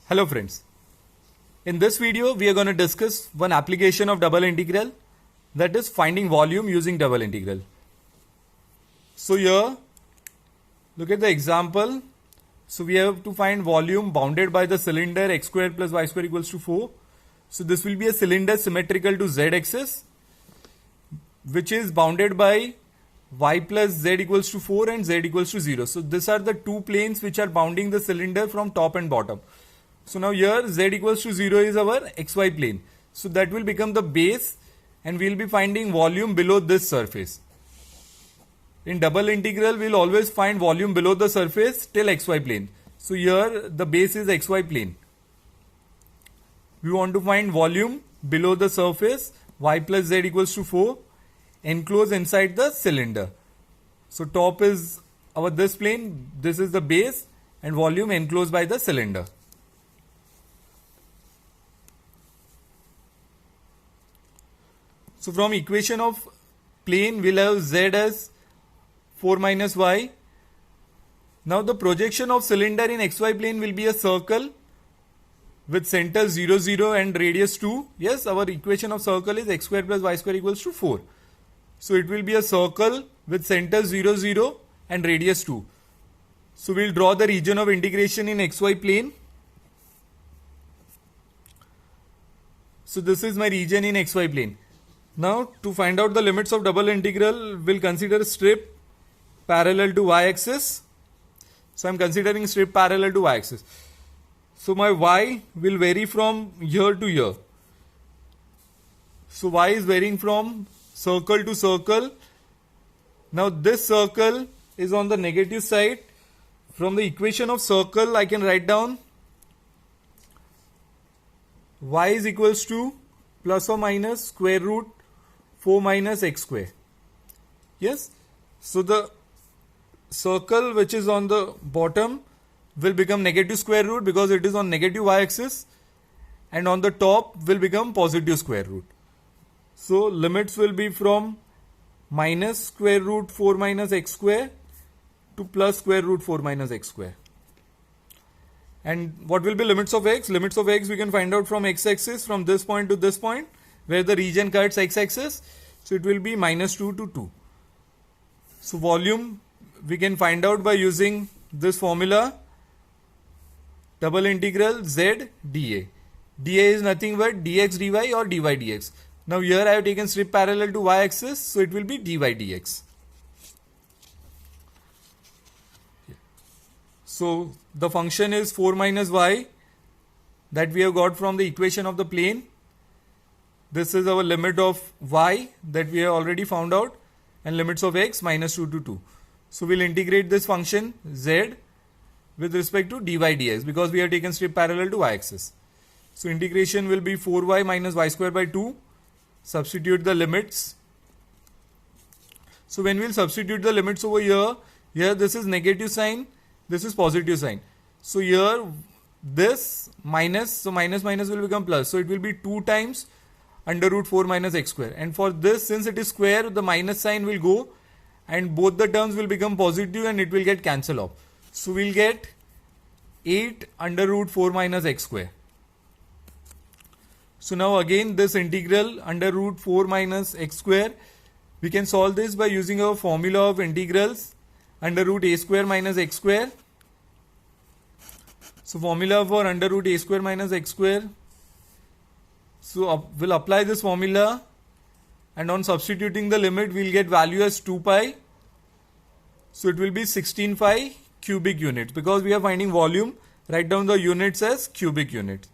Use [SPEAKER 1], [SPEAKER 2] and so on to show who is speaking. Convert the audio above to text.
[SPEAKER 1] Hello friends, in this video we are going to discuss one application of double integral, that is finding volume using double integral. So here look at the example. So we have to find volume bounded by the cylinder x square plus y square equals to 4. So this will be a cylinder symmetrical to z axis which is bounded by y plus z equals to 4 and z equals to 0. So these are the two planes which are bounding the cylinder from top and bottom. So now here z equals to 0 is our xy plane. So that will become the base and we will be finding volume below this surface. In double integral we will always find volume below the surface till xy plane. So here the base is xy plane. We want to find volume below the surface y plus z equals to 4 enclosed inside the cylinder. So top is our this plane, this is the base and volume enclosed by the cylinder. So from equation of plane we'll have z as 4 minus y. Now the projection of cylinder in xy plane will be a circle with center 0 0 and radius 2. Yes, our equation of circle is x square plus y square equals to 4. So it will be a circle with center 0 0 and radius 2. So we'll draw the region of integration in xy plane. So this is my region in xy plane. Now to find out the limits of double integral, we'll consider strip parallel to y-axis. So I'm considering strip parallel to y-axis. So my y will vary from here to here. So y is varying from circle to circle. Now this circle is on the negative side. From the equation of circle I can write down y is equals to plus or minus square root 4 minus x square. Yes, so the circle which is on the bottom will become negative square root because it is on negative y-axis, and on the top will become positive square root. So limits will be from minus square root 4 minus x square to plus square root 4 minus x square. And what will be limits of x? Limits of x we can find out from x-axis, from this point to this point where the region cuts x-axis. So it will be minus 2 to 2. So volume we can find out by using this formula, double integral z dA. dA is nothing but dx dy or dy dx. Now here I have taken strip parallel to y-axis, so it will be dy dx. So the function is 4 minus y that we have got from the equation of the plane. This is our limit of y that we have already found out, and limits of x minus 2 to 2. So we'll integrate this function z with respect to dy dx because we have taken strip parallel to y-axis. So integration will be 4y minus y square by 2. Substitute the limits. So when we'll substitute the limits over here this is negative sign, this is positive sign. So here this minus, so minus minus will become plus. So it will be 2 times under root 4 minus x square. And for this, since it is square, the minus sign will go and both the terms will become positive and it will get cancelled off. So we'll get 8 under root 4 minus x square. So now again this integral under root 4 minus x square, we can solve this by using our formula of integrals under root a square minus x square. So formula for under root a square minus x square. So we'll apply this formula, and on substituting the limit we'll get value as 2 pi. So it will be 16 pi cubic units. Because we are finding volume, write down the units as cubic units.